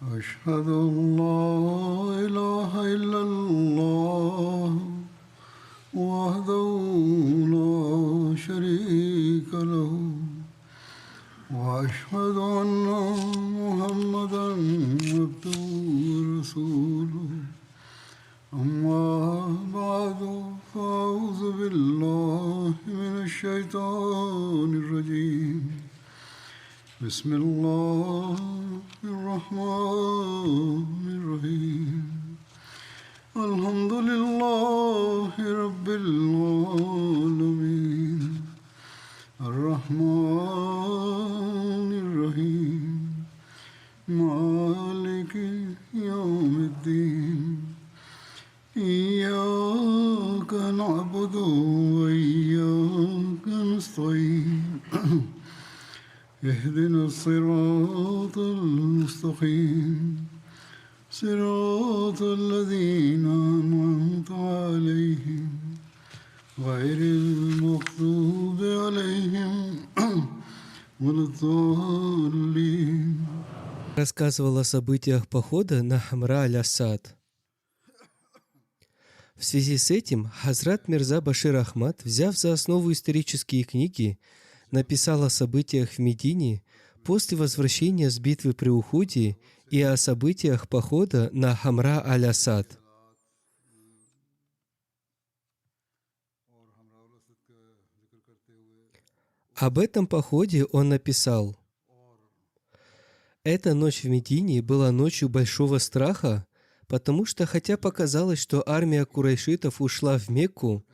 أشهد أن لا إله إلا الله وحده لا شريك له وأشهد أن محمدا عبده ورسوله أما بعد فأعوذ بالله من الشيطان الرجيم بسم الله الرحمن الرحيم الحمد لله رب العالمين الرحمن الرحيم مالك يوم الدين إياك نعبد وإياك نستعين اهدنا الصراط المستقيم صراط الذين أنعمت عليهم غير المغضوب عليهم ولا الضالين. Рассказывал о событиях похода на Хамра аль-Асад. В связи с этим Хазрат Мирза Башир Ахмад, взяв за основу исторические книги, написал о событиях в Медине после возвращения с битвы при Ухуде и о событиях похода на Хамра аль-Асад. Об этом походе он написал: «Эта ночь в Медине была ночью большого страха, потому что, хотя показалось, что армия курайшитов ушла в Мекку,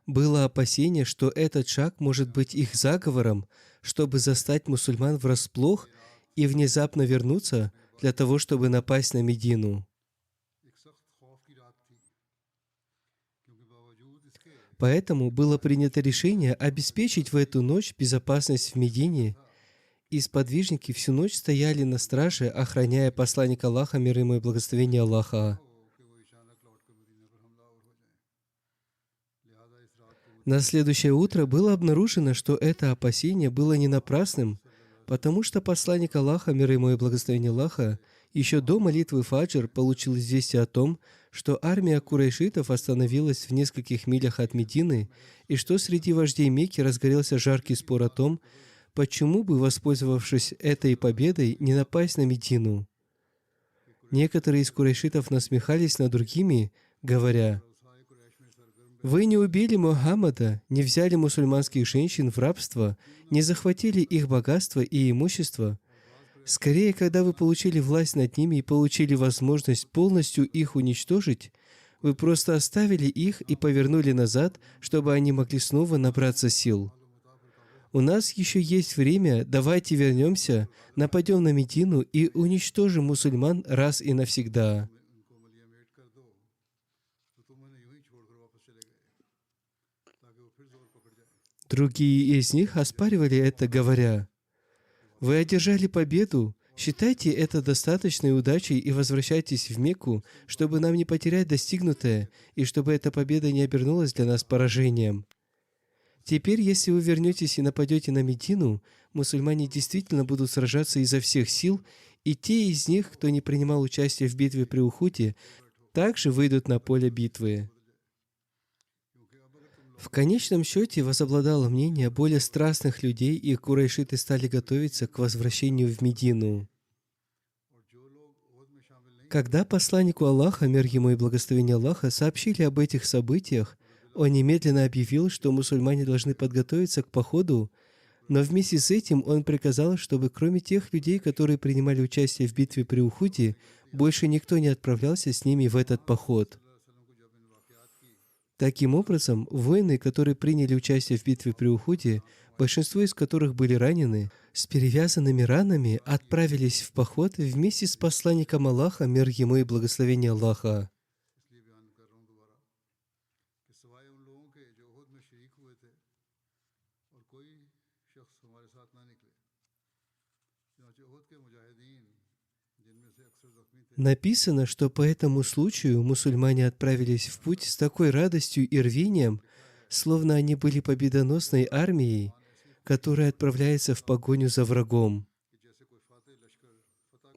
было опасение, что этот шаг может быть их заговором, чтобы застать мусульман врасплох и внезапно вернуться для того, чтобы напасть на Медину. Поэтому было принято решение обеспечить в эту ночь безопасность в Медине, и сподвижники всю ночь стояли на страже, охраняя посланника Аллаха, мир ему и благословение Аллаха. На следующее утро было обнаружено, что это опасение было не напрасным, потому что посланник Аллаха, мир ему и благословение Аллаха, еще до молитвы Фаджр получил известие о том, что армия курайшитов остановилась в нескольких милях от Медины, и что среди вождей Мекки разгорелся жаркий спор о том, почему бы, воспользовавшись этой победой, не напасть на Медину. Некоторые из курайшитов насмехались над другими, говоря: «Вы не убили Мухаммада, не взяли мусульманских женщин в рабство, не захватили их богатство и имущество. Скорее, когда вы получили власть над ними и получили возможность полностью их уничтожить, вы просто оставили их и повернули назад, чтобы они могли снова набраться сил. У нас еще есть время, давайте вернемся, нападем на Медину и уничтожим мусульман раз и навсегда». Другие из них оспаривали это, говоря: «Вы одержали победу, считайте это достаточной удачей и возвращайтесь в Мекку, чтобы нам не потерять достигнутое, и чтобы эта победа не обернулась для нас поражением. Теперь, если вы вернетесь и нападете на Медину, мусульмане действительно будут сражаться изо всех сил, и те из них, кто не принимал участие в битве при Ухуде, также выйдут на поле битвы». В конечном счете возобладало мнение более страстных людей, и курайшиты стали готовиться к возвращению в Медину. Когда посланнику Аллаха, мир ему и благословение Аллаха, сообщили об этих событиях, он немедленно объявил, что мусульмане должны подготовиться к походу, но вместе с этим он приказал, чтобы кроме тех людей, которые принимали участие в битве при Ухуде, больше никто не отправлялся с ними в этот поход. Таким образом, воины, которые приняли участие в битве при Ухуде, большинство из которых были ранены, с перевязанными ранами отправились в поход вместе с посланником Аллаха, мир ему и благословение Аллаха. Написано, что по этому случаю мусульмане отправились в путь с такой радостью и рвением, словно они были победоносной армией, которая отправляется в погоню за врагом.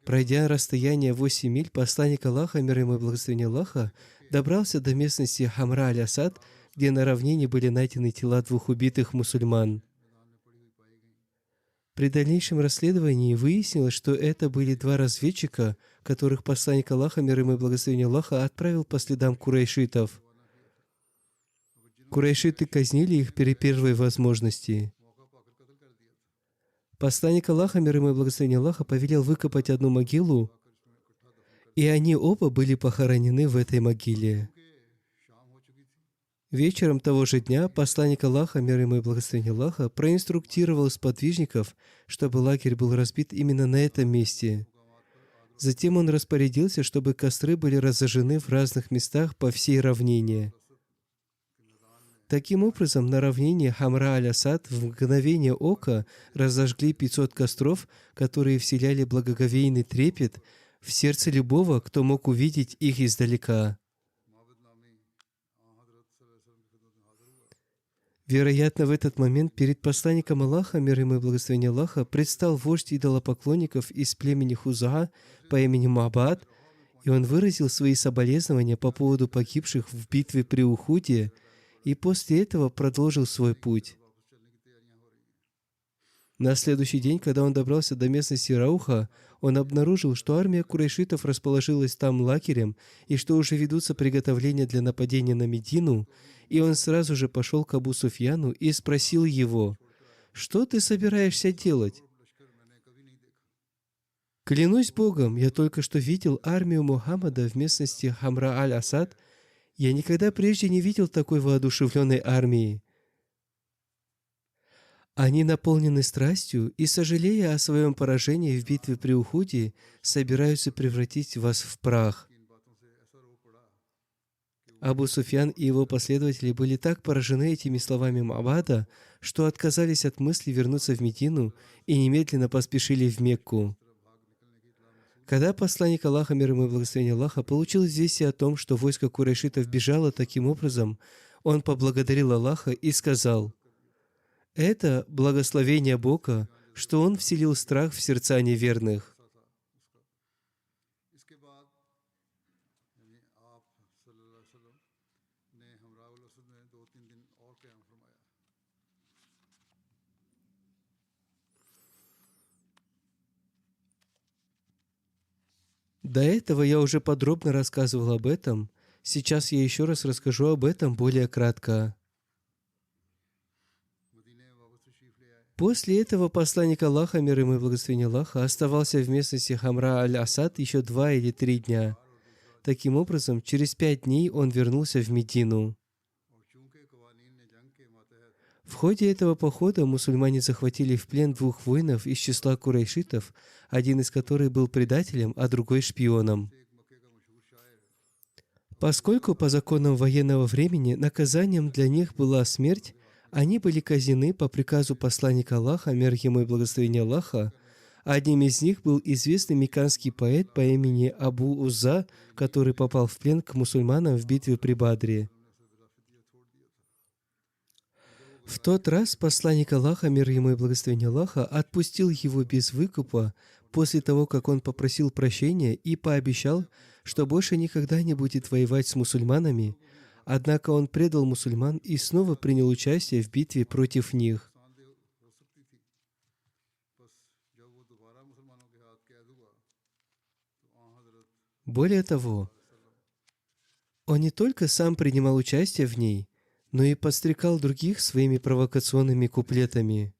Пройдя расстояние 8 миль, посланник Аллаха, мир ему и благословение Аллаха, добрался до местности Хамра аль-Асад, где на равнине были найдены тела двух убитых мусульман. При дальнейшем расследовании выяснилось, что это были два разведчика, которых посланник Аллаха, мир ему и благословение Аллаха, отправил по следам курайшитов. Курайшиты казнили их при первой возможности. Посланник Аллаха, мир ему и благословение Аллаха, повелел выкопать одну могилу, и они оба были похоронены в этой могиле. Вечером того же дня посланник Аллаха, мир ему и благословение Аллаха, проинструктировал сподвижников, чтобы лагерь был разбит именно на этом месте. Затем он распорядился, чтобы костры были разожжены в разных местах по всей равнине. Таким образом, на равнине Хамра аль-Асад в мгновение ока разожгли 500 костров, которые вселяли благоговейный трепет в сердце любого, кто мог увидеть их издалека. Вероятно, в этот момент перед посланником Аллаха, мир ему и благословение Аллаха, предстал вождь идолопоклонников из племени Хузаа по имени Мабад, и он выразил свои соболезнования по поводу погибших в битве при Ухуде, и после этого продолжил свой путь. На следующий день, когда он добрался до местности Рауха, он обнаружил, что армия курайшитов расположилась там лагерем и что уже ведутся приготовления для нападения на Медину, и он сразу же пошел к Абу Суфьяну и спросил его: «Что ты собираешься делать?» «Клянусь Богом, я только что видел армию Мухаммада в местности Хамра аль-Асад. Я никогда прежде не видел такой воодушевленной армии. Они наполнены страстью и, сожалея о своем поражении в битве при Ухуде, собираются превратить вас в прах». Абу Суфьян и его последователи были так поражены этими словами Мабада, что отказались от мысли вернуться в Медину и немедленно поспешили в Мекку. Когда посланник Аллаха, мир ему и благословение Аллаха, получил известие о том, что войско курайшитов бежало таким образом, он поблагодарил Аллаха и сказал: «Это благословение Бога, что Он вселил страх в сердца неверных». До этого я уже подробно рассказывал об этом. Сейчас я еще раз расскажу об этом более кратко. После этого посланник Аллаха, мир ему и благословение Аллаха, оставался в местности Хамра аль-Асад еще 2 или 3 дня. Таким образом, через 5 дней он вернулся в Медину. В ходе этого похода мусульмане захватили в плен 2 воинов из числа курайшитов, один из которых был предателем, а другой шпионом. Поскольку по законам военного времени наказанием для них была смерть, они были казнены по приказу посланника Аллаха, мир ему и благословение Аллаха. Одним из них был известный мекканский поэт по имени Абу Узза, который попал в плен к мусульманам в битве при Бадре. В тот раз посланник Аллаха, мир ему и благословение Аллаха, отпустил его без выкупа после того, как он попросил прощения и пообещал, что больше никогда не будет воевать с мусульманами. Однако он предал мусульман и снова принял участие в битве против них. Более того, он не только сам принимал участие в ней, но и подстрекал других своими провокационными куплетами.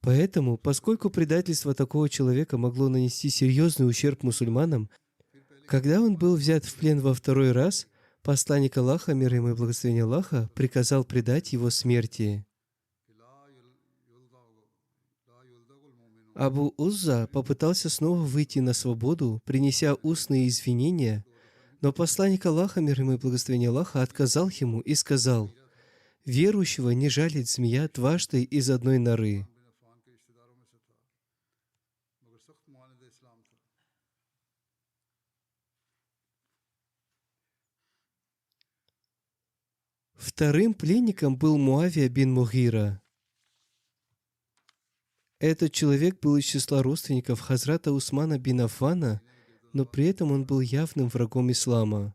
Поэтому, поскольку предательство такого человека могло нанести серьезный ущерб мусульманам, когда он был взят в плен во 2-й раз, посланник Аллаха, мир ему и благословение Аллаха, приказал предать его смерти. Абу Узза попытался снова выйти на свободу, принеся устные извинения, но посланник Аллаха, мир ему и благословение Аллаха, отказал ему и сказал: «Верующего не жалит змея дважды из одной норы». Вторым пленником был Муавия бин Мугира. Этот человек был из числа родственников Хазрата Усмана бин Аффана, но при этом он был явным врагом ислама.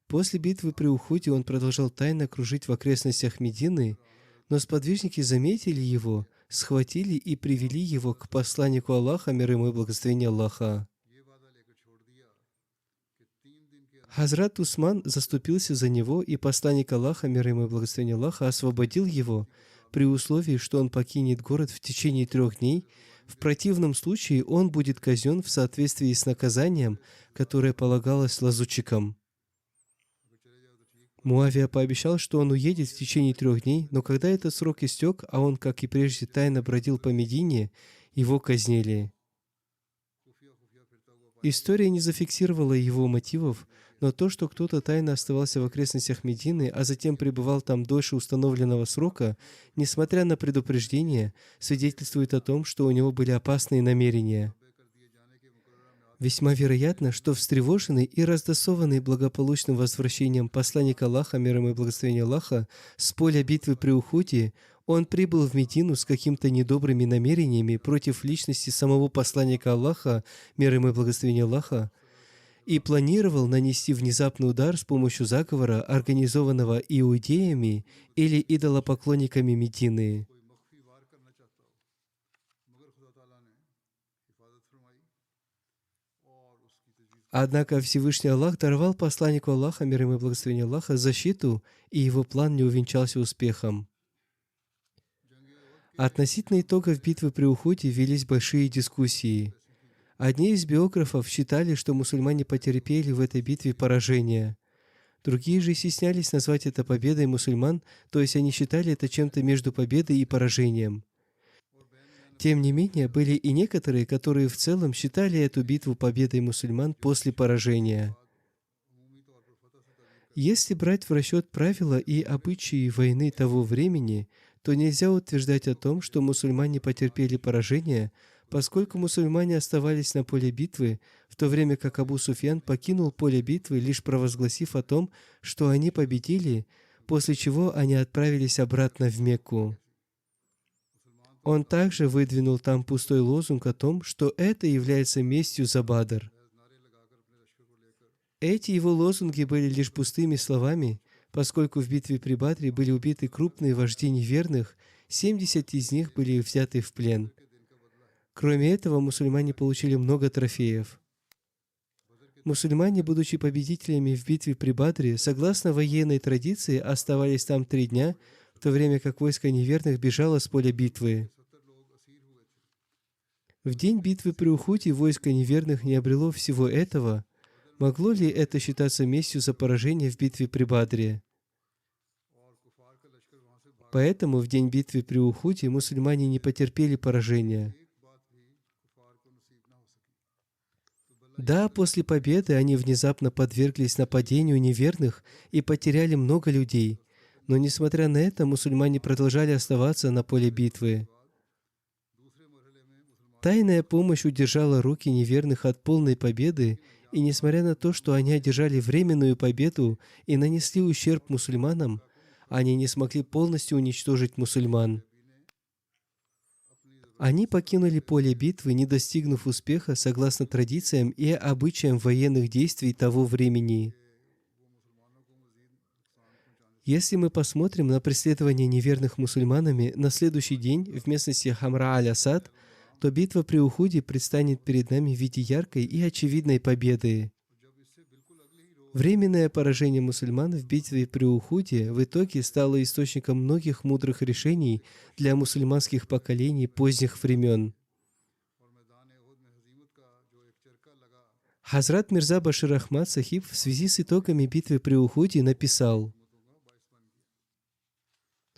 После битвы при Ухуде он продолжал тайно кружить в окрестностях Медины, но сподвижники заметили его, схватили и привели его к посланнику Аллаха, мир ему и благословение Аллаха. Хазрат Усман заступился за него, и посланник Аллаха, мир ему и благословение Аллаха, освободил его при условии, что он покинет город в течение 3 дней. В противном случае он будет казнен в соответствии с наказанием, которое полагалось лазутчикам. Муавия пообещал, что он уедет в течение 3 дней, но когда этот срок истек, а он, как и прежде, тайно бродил по Медине, его казнили. История не зафиксировала его мотивов, но то, что кто-то тайно оставался в окрестностях Медины, а затем пребывал там дольше установленного срока, несмотря на предупреждение, свидетельствует о том, что у него были опасные намерения. Весьма вероятно, что встревоженный и раздосованный благополучным возвращением посланника Аллаха, мир ему и благословение Аллаха, с поля битвы при Ухуде, он прибыл в Медину с какими-то недобрыми намерениями против личности самого посланника Аллаха, мир ему и благословение Аллаха, и планировал нанести внезапный удар с помощью заговора, организованного иудеями или идолопоклонниками Медины. Однако Всевышний Аллах даровал посланнику Аллаха, мир ему и благословение Аллаха, защиту, и его план не увенчался успехом. Относительно итогов битвы при Ухуде велись большие дискуссии. Одни из биографов считали, что мусульмане потерпели в этой битве поражение. Другие же стеснялись назвать это победой мусульман, то есть они считали это чем-то между победой и поражением. Тем не менее, были и некоторые, которые в целом считали эту битву победой мусульман после поражения. Если брать в расчет правила и обычаи войны того времени, то нельзя утверждать о том, что мусульмане потерпели поражение, поскольку мусульмане оставались на поле битвы, в то время как Абу Суфьян покинул поле битвы, лишь провозгласив о том, что они победили, после чего они отправились обратно в Мекку. Он также выдвинул там пустой лозунг о том, что это является местью за Бадр. Эти его лозунги были лишь пустыми словами, поскольку в битве при Бадре были убиты крупные вожди неверных, 70 из них были взяты в плен. Кроме этого, мусульмане получили много трофеев. Мусульмане, будучи победителями в битве при Бадре, согласно военной традиции, оставались там 3 дня, в то время как войско неверных бежало с поля битвы. В день битвы при Ухуде войско неверных не обрело всего этого. Могло ли это считаться местью за поражение в битве при Бадре? Поэтому в день битвы при Ухуде мусульмане не потерпели поражения. Да, после победы они внезапно подверглись нападению неверных и потеряли много людей, но несмотря на это, мусульмане продолжали оставаться на поле битвы. Тайная помощь удержала руки неверных от полной победы, и несмотря на то, что они одержали временную победу и нанесли ущерб мусульманам, они не смогли полностью уничтожить мусульман. Они покинули поле битвы, не достигнув успеха согласно традициям и обычаям военных действий того времени. Если мы посмотрим на преследование неверных мусульманами на следующий день в местности Хамра-аль-Асад, то битва при Ухуде предстанет перед нами в виде яркой и очевидной победы. Временное поражение мусульман в битве при Ухуде в итоге стало источником многих мудрых решений для мусульманских поколений поздних времен. Хазрат Мирза Башир Ахмад Сахиб в связи с итогами битвы при Ухуде написал: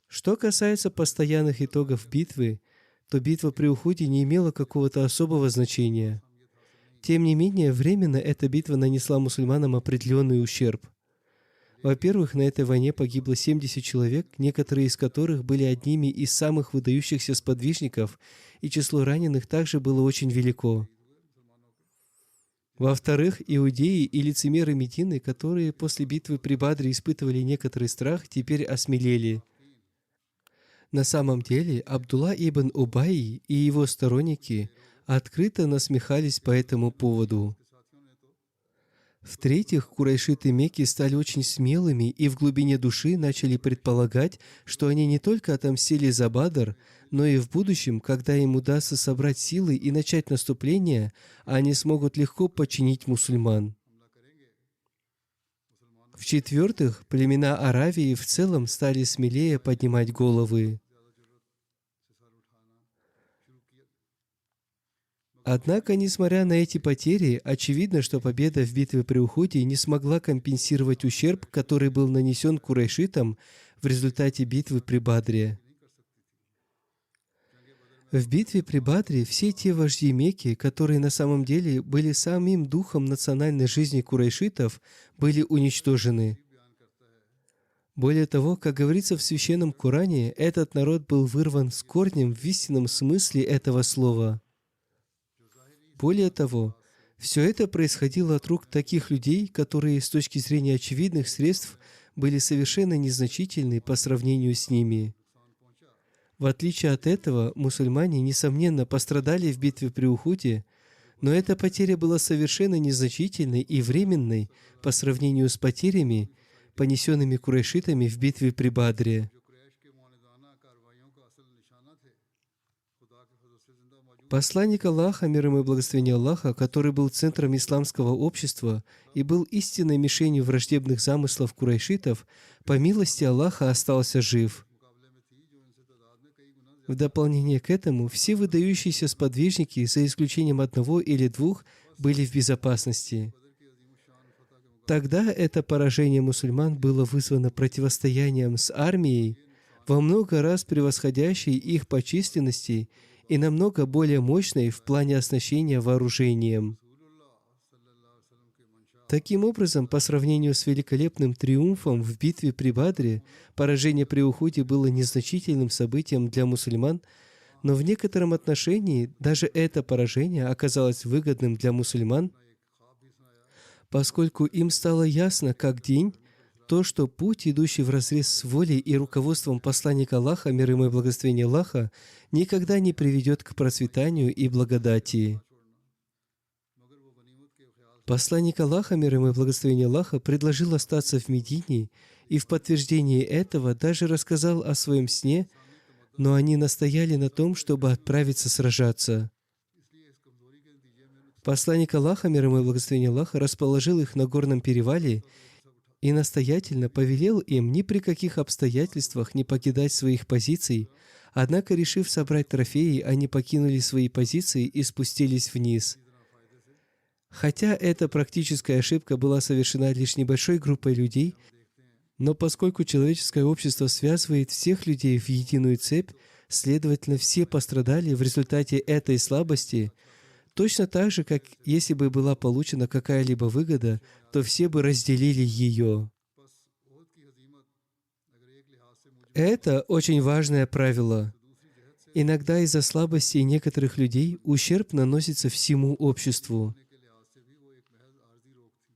«Что касается постоянных итогов битвы, то битва при Ухуде не имела какого-то особого значения. Тем не менее, временно эта битва нанесла мусульманам определенный ущерб. Во-первых, на этой войне погибло 70 человек, некоторые из которых были одними из самых выдающихся сподвижников, и число раненых также было очень велико. Во-вторых, иудеи и лицемеры Медины, которые после битвы при Бадре испытывали некоторый страх, теперь осмелели. На самом деле, Абдулла ибн Убай и его сторонники открыто насмехались по этому поводу. В-третьих, курайшиты Мекки стали очень смелыми и в глубине души начали предполагать, что они не только отомстили за Бадр, но и в будущем, когда им удастся собрать силы и начать наступление, они смогут легко подчинить мусульман. В-четвертых, племена Аравии в целом стали смелее поднимать головы. Однако, несмотря на эти потери, очевидно, что победа в битве при Ухуде не смогла компенсировать ущерб, который был нанесен курайшитам в результате битвы при Бадре. В битве при Бадре все те вожди Мекки, которые на самом деле были самим духом национальной жизни курайшитов, были уничтожены. Более того, как говорится в Священном Коране, этот народ был вырван с корнем в истинном смысле этого слова. Более того, все это происходило от рук таких людей, которые с точки зрения очевидных средств были совершенно незначительны по сравнению с ними. В отличие от этого, мусульмане, несомненно, пострадали в битве при Ухуде, но эта потеря была совершенно незначительной и временной по сравнению с потерями, понесенными курайшитами в битве при Бадре. Посланник Аллаха, мир ему и благословение Аллаха, который был центром исламского общества и был истинной мишенью враждебных замыслов курайшитов, по милости Аллаха остался жив. В дополнение к этому, все выдающиеся сподвижники, за исключением одного или двух, были в безопасности. Тогда это поражение мусульман было вызвано противостоянием с армией, во много раз превосходящей их по численности и намного более мощной в плане оснащения вооружением. Таким образом, по сравнению с великолепным триумфом в битве при Бадре, поражение при Ухуде было незначительным событием для мусульман, но в некотором отношении даже это поражение оказалось выгодным для мусульман, поскольку им стало ясно как день, то, что путь, идущий вразрез с волей и руководством посланника Аллаха, мир ему и благословение Аллаха, никогда не приведет к процветанию и благодати. Посланник Аллаха, мир ему и благословение Аллаха, предложил остаться в Медине и в подтверждении этого даже рассказал о своем сне, но они настояли на том, чтобы отправиться сражаться. Посланник Аллаха, мир ему и благословение Аллаха, расположил их на горном перевале и настоятельно повелел им ни при каких обстоятельствах не покидать своих позиций, однако, решив собрать трофеи, они покинули свои позиции и спустились вниз. Хотя эта практическая ошибка была совершена лишь небольшой группой людей, но поскольку человеческое общество связывает всех людей в единую цепь, следовательно, все пострадали в результате этой слабости, точно так же, как если бы была получена какая-либо выгода, то все бы разделили ее. Это очень важное правило. Иногда из-за слабости некоторых людей ущерб наносится всему обществу.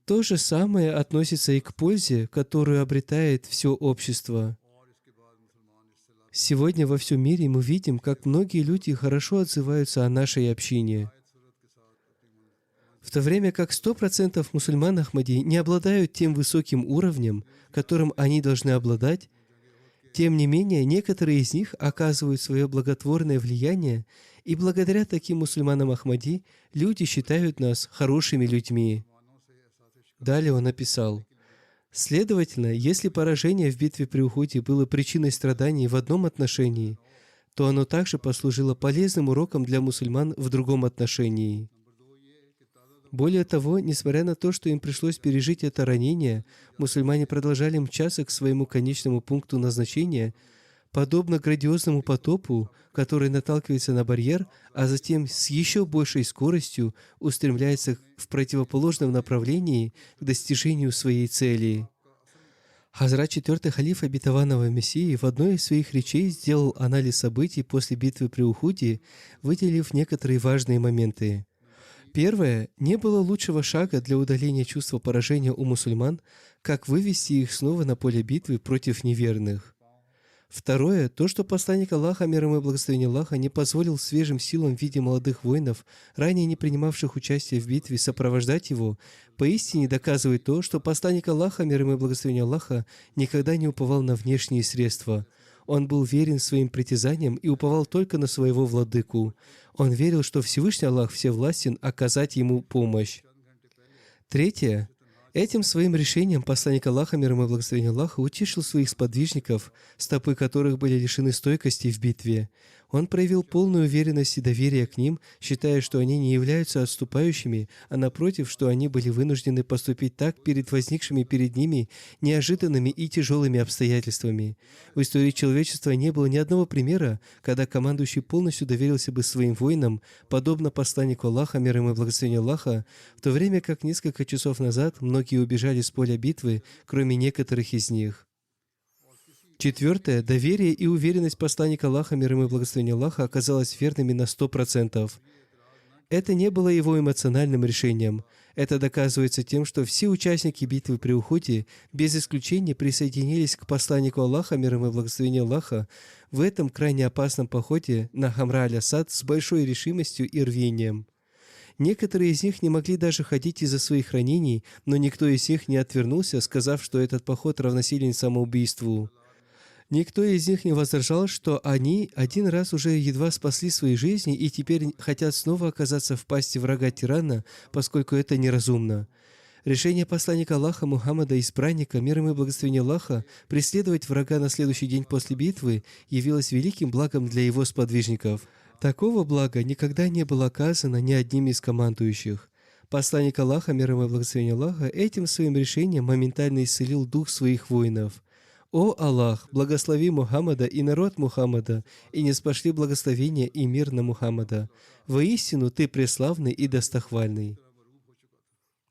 То же самое относится и к пользе, которую обретает все общество. Сегодня во всем мире мы видим, как многие люди хорошо отзываются о нашей общине. В то время как 100% мусульман Ахмади не обладают тем высоким уровнем, которым они должны обладать, тем не менее, некоторые из них оказывают свое благотворное влияние, и благодаря таким мусульманам Ахмади люди считают нас хорошими людьми. Далее он написал: следовательно, если поражение в битве при Ухуде было причиной страданий в одном отношении, то оно также послужило полезным уроком для мусульман в другом отношении. Более того, несмотря на то, что им пришлось пережить это ранение, мусульмане продолжали мчаться к своему конечному пункту назначения, подобно грандиозному потопу, который наталкивается на барьер, а затем с еще большей скоростью устремляется в противоположном направлении к достижению своей цели. Хазрат IV халиф обетованного Мессии в одной из своих речей сделал анализ событий после битвы при Ухуде, выделив некоторые важные моменты. Первое. Не было лучшего шага для удаления чувства поражения у мусульман, как вывести их снова на поле битвы против неверных. Второе, то, что посланник Аллаха, мир ему и благословение Аллаха, не позволил свежим силам в виде молодых воинов, ранее не принимавших участие в битве, сопровождать его, поистине доказывает то, что посланник Аллаха, мир ему и благословение Аллаха, никогда не уповал на внешние средства. Он был верен своим притязаниям и уповал только на своего владыку. Он верил, что Всевышний Аллах всевластен оказать ему помощь. Третье. Этим своим решением посланник Аллаха, мир ему и благословение Аллаха, утешил своих сподвижников, стопы которых были лишены стойкости в битве. Он проявил полную уверенность и доверие к ним, считая, что они не являются отступающими, а напротив, что они были вынуждены поступить так перед возникшими перед ними неожиданными и тяжелыми обстоятельствами. В истории человечества не было ни одного примера, когда командующий полностью доверился бы своим воинам, подобно посланнику Аллаха, мир ему и благословение Аллаха, в то время как несколько часов назад многие убежали с поля битвы, кроме некоторых из них. Четвертое. Доверие и уверенность посланника Аллаха, мир ему и благословение Аллаха, оказалось верными на 100%. Это не было его эмоциональным решением. Это доказывается тем, что все участники битвы при Ухуде без исключения присоединились к посланнику Аллаха, мир ему и благословение Аллаха, в этом крайне опасном походе на Хамра аль-Асад с большой решимостью и рвением. Некоторые из них не могли даже ходить из-за своих ранений, но никто из них не отвернулся, сказав, что этот поход равносилен самоубийству. Никто из них не возражал, что они один раз уже едва спасли свои жизни и теперь хотят снова оказаться в пасти врага-тирана, поскольку это неразумно. Решение посланника Аллаха Мухаммада, избранника, мир ему и благословение Аллаха, преследовать врага на следующий день после битвы явилось великим благом для его сподвижников. Такого блага никогда не было оказано ни одним из командующих. Посланник Аллаха, мир ему и благословение Аллаха, этим своим решением моментально исцелил дух своих воинов. «О Аллах, благослови Мухаммада и народ Мухаммада, и ниспошли благословения и мир на Мухаммада. Воистину Ты преславный и достохвальный».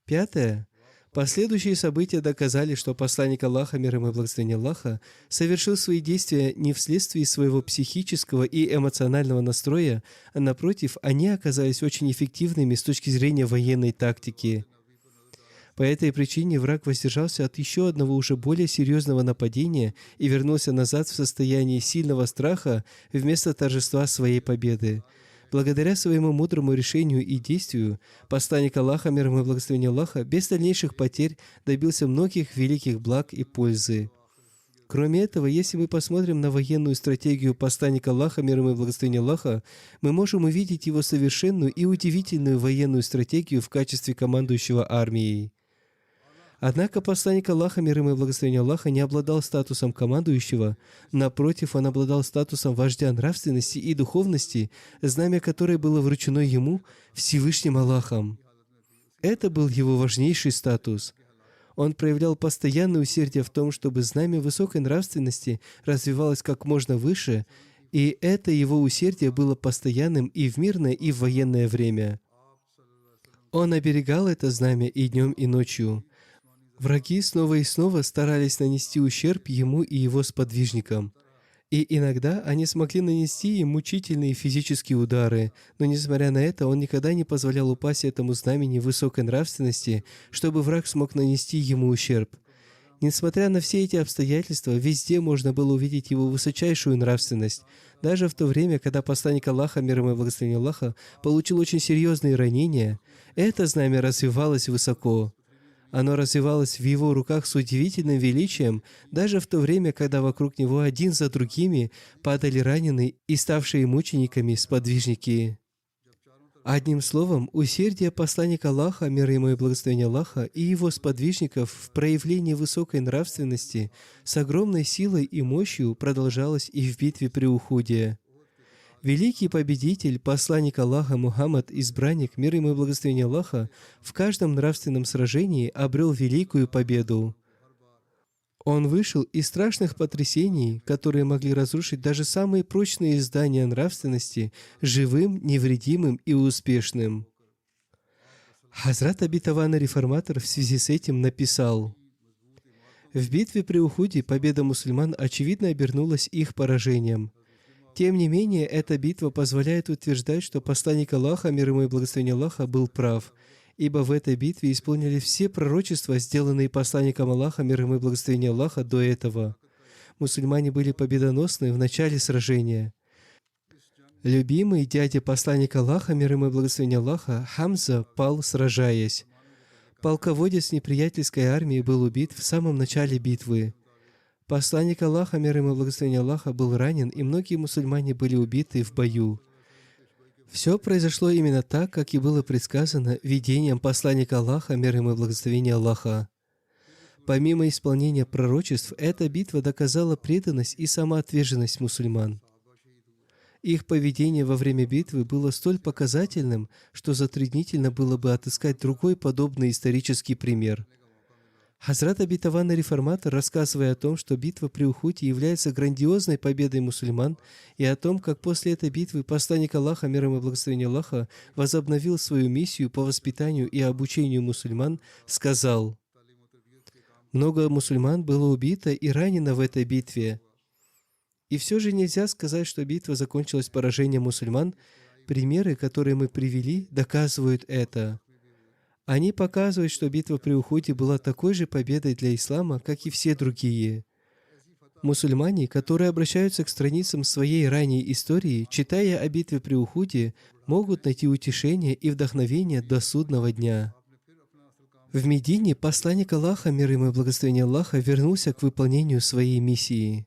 Пятое. Последующие события доказали, что посланник Аллаха, мир ему и благословение Аллаха, совершил свои действия не вследствие своего психического и эмоционального настроя, а напротив, они оказались очень эффективными с точки зрения военной тактики. По этой причине враг воздержался от еще одного уже более серьезного нападения и вернулся назад в состоянии сильного страха вместо торжества своей победы. Благодаря своему мудрому решению и действию, посланник Аллаха, мир ему и благословение Аллаха, без дальнейших потерь добился многих великих благ и пользы. Кроме этого, если мы посмотрим на военную стратегию посланника Аллаха, мир ему и благословение Аллаха, мы можем увидеть его совершенную и удивительную военную стратегию в качестве командующего армией. Однако посланник Аллаха, мир ему и благословение Аллаха, не обладал статусом командующего. Напротив, он обладал статусом вождя нравственности и духовности, знамя которой было вручено ему Всевышним Аллахом. Это был его важнейший статус. Он проявлял постоянное усердие в том, чтобы знамя высокой нравственности развивалось как можно выше, и это его усердие было постоянным и в мирное, и в военное время. Он оберегал это знамя и днем, и ночью. Враги снова и снова старались нанести ущерб ему и его сподвижникам. И иногда они смогли нанести им мучительные физические удары, но несмотря на это, он никогда не позволял упасть этому знамени высокой нравственности, чтобы враг смог нанести ему ущерб. Несмотря на все эти обстоятельства, везде можно было увидеть его высочайшую нравственность. Даже в то время, когда посланник Аллаха, мир ему и благословение Аллаха, получил очень серьезные ранения, это знамя развивалось высоко. Оно развивалось в его руках с удивительным величием, даже в то время, когда вокруг него один за другими падали раненые и ставшие мучениками сподвижники. Одним словом, усердие посланника Аллаха, мир ему и благословение Аллаха, и его сподвижников в проявлении высокой нравственности с огромной силой и мощью продолжалось и в битве при Ухуде. Великий победитель, посланник Аллаха Мухаммад, избранник, мир ему и благословение Аллаха, в каждом нравственном сражении обрел великую победу. Он вышел из страшных потрясений, которые могли разрушить даже самые прочные здания нравственности, живым, невредимым и успешным. Хазрат обетованный реформатор в связи с этим написал: «В битве при Ухуде победа мусульман очевидно обернулась их поражением. Тем не менее, эта битва позволяет утверждать, что посланник Аллаха, мир ему и благословение Аллаха, был прав, ибо в этой битве исполнили все пророчества, сделанные посланником Аллаха, мир ему и благословение Аллаха, до этого. Мусульмане были победоносны в начале сражения. Любимый дядя посланника Аллаха, мир ему и благословение Аллаха, Хамза пал, сражаясь. Полководец неприятельской армии был убит в самом начале битвы. Посланник Аллаха, мир ему и благословение Аллаха, был ранен, и многие мусульмане были убиты в бою. Все произошло именно так, как и было предсказано видением посланника Аллаха, мир ему и благословение Аллаха. Помимо исполнения пророчеств, эта битва доказала преданность и самоотверженность мусульман. Их поведение во время битвы было столь показательным, что затруднительно было бы отыскать другой подобный исторический пример. Хазрат Обетованный Реформатор, рассказывая о том, что битва при Ухуде является грандиозной победой мусульман, и о том, как после этой битвы посланник Аллаха, мир ему и благословение Аллаха, возобновил свою миссию по воспитанию и обучению мусульман, сказал: «Много мусульман было убито и ранено в этой битве. И все же нельзя сказать, что битва закончилась поражением мусульман. Примеры, которые мы привели, доказывают это. Они показывают, что битва при Ухуде была такой же победой для ислама, как и все другие. Мусульмане, которые обращаются к страницам своей ранней истории, читая о битве при Ухуде, могут найти утешение и вдохновение до судного дня». В Медине посланник Аллаха, мир ему и благословение Аллаха, вернулся к выполнению своей миссии.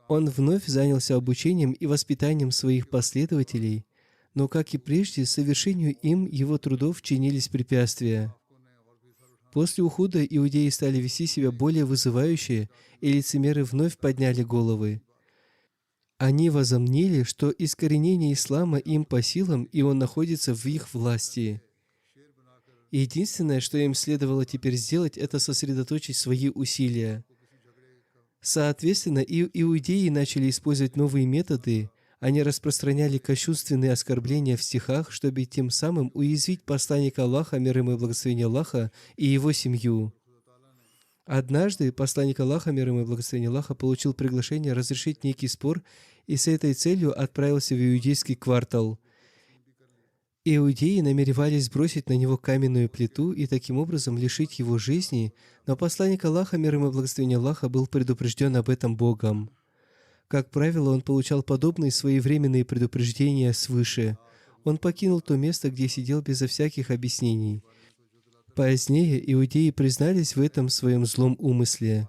Он вновь занялся обучением и воспитанием своих последователей, но, как и прежде, совершению им его трудов чинились препятствия. После Ухуда иудеи стали вести себя более вызывающе, и лицемеры вновь подняли головы. Они возомнили, что искоренение ислама им по силам, и он находится в их власти. Единственное, что им следовало теперь сделать, это сосредоточить свои усилия. Соответственно, и иудеи начали использовать новые методы. Они распространяли кощунственные оскорбления в стихах, чтобы тем самым уязвить посланника Аллаха, мир ему и благословение Аллаха, и его семью. Однажды посланник Аллаха, мир ему и благословение Аллаха, получил приглашение разрешить некий спор и с этой целью отправился в иудейский квартал. Иудеи намеревались сбросить на него каменную плиту и таким образом лишить его жизни, но посланник Аллаха, мир ему и благословение Аллаха, был предупрежден об этом Богом. Как правило, он получал подобные своевременные предупреждения свыше. Он покинул то место, где сидел безо всяких объяснений. Позднее иудеи признались в этом своем злом умысле.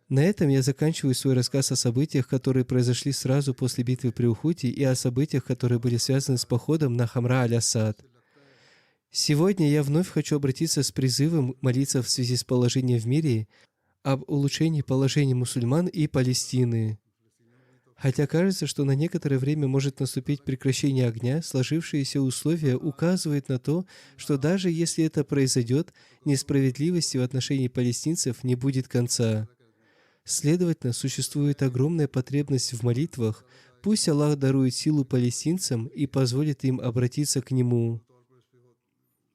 На этом я заканчиваю свой рассказ о событиях, которые произошли сразу после битвы при Ухуде, и о событиях, которые были связаны с походом на Хамра аль-Асад. Сегодня я вновь хочу обратиться с призывом молиться в связи с положением в мире об улучшении положения мусульман и Палестины. Хотя кажется, что на некоторое время может наступить прекращение огня, сложившиеся условия указывают на то, что даже если это произойдет, несправедливости в отношении палестинцев не будет конца. Следовательно, существует огромная потребность в молитвах. Пусть Аллах дарует силу палестинцам и позволит им обратиться к Нему.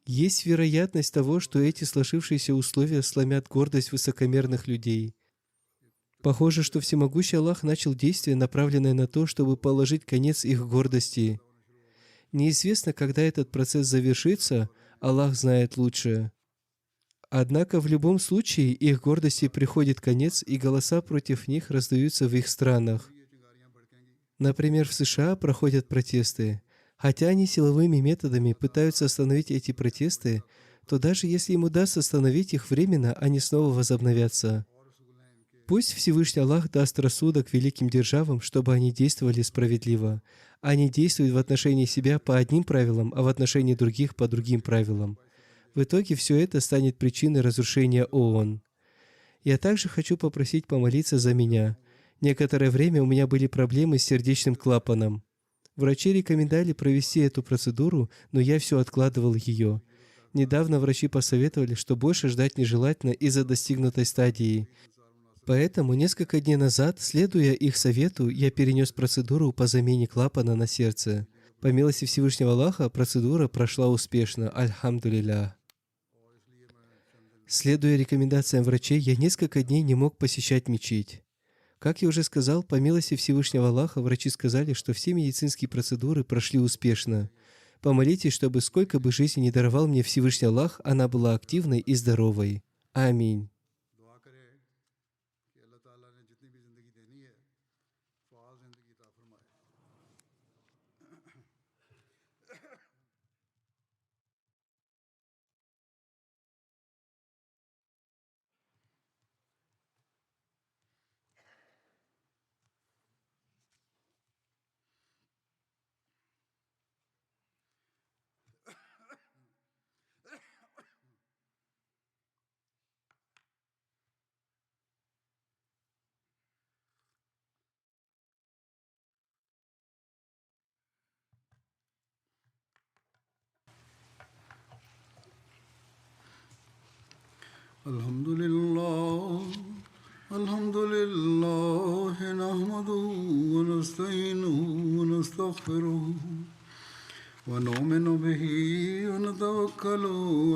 Есть вероятность того, что эти сложившиеся условия сломят гордость высокомерных людей. Похоже, что Всемогущий Аллах начал действие, направленное на то, чтобы положить конец их гордости. Неизвестно, когда этот процесс завершится, Аллах знает лучше. Однако в любом случае их гордости приходит конец, и голоса против них раздаются в их странах. Например, в США проходят протесты. Хотя они силовыми методами пытаются остановить эти протесты, то даже если им удастся остановить их временно, они снова возобновятся. Пусть Всевышний Аллах даст рассудок великим державам, чтобы они действовали справедливо. Они действуют в отношении себя по одним правилам, а в отношении других по другим правилам. В итоге все это станет причиной разрушения ООН. Я также хочу попросить помолиться за меня. Некоторое время у меня были проблемы с сердечным клапаном. Врачи рекомендовали провести эту процедуру, но я все откладывал ее. Недавно врачи посоветовали, что больше ждать нежелательно из-за достигнутой стадии. Поэтому несколько дней назад, следуя их совету, я перенес процедуру по замене клапана на сердце. По милости Всевышнего Аллаха, процедура прошла успешно. Альхамдулилля. Следуя рекомендациям врачей, я несколько дней не мог посещать мечеть. Как я уже сказал, по милости Всевышнего Аллаха, врачи сказали, что все медицинские процедуры прошли успешно. Помолитесь, чтобы сколько бы жизни не даровал мне Всевышний Аллах, она была активной и здоровой. Аминь. الحمد لله الحمد لله نحمده ونستعينه ونستغفره ونؤمن به ونتوكل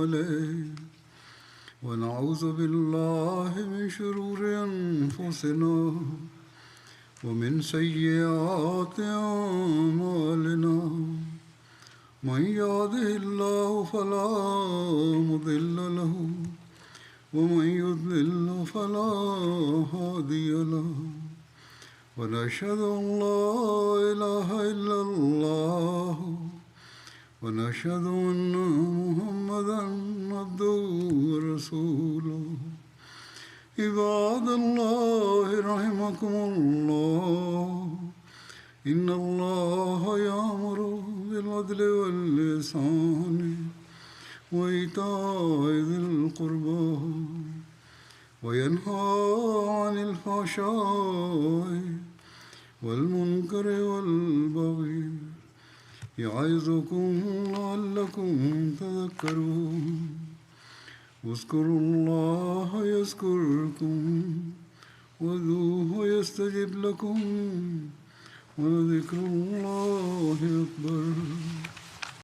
عليه ونعوذ بالله من شرور أنفسنا ومن سيئات أعمالنا من يهده الله فلا مضل له ومن يضلل فلا هادي له ونشهد أن لا إله إلا الله ونشهد أن محمدا عبده ورسوله عباد الله رحمكم الله إن الله يأمر بالعدل والإحسان وإيتاء ذي القربى وينهى عن الفحشاء والمنكر والبغي يعظكم لعلكم تذكرون اذكروا الله يذكركم وادعوه يستجب لكم ولذكر الله أكبر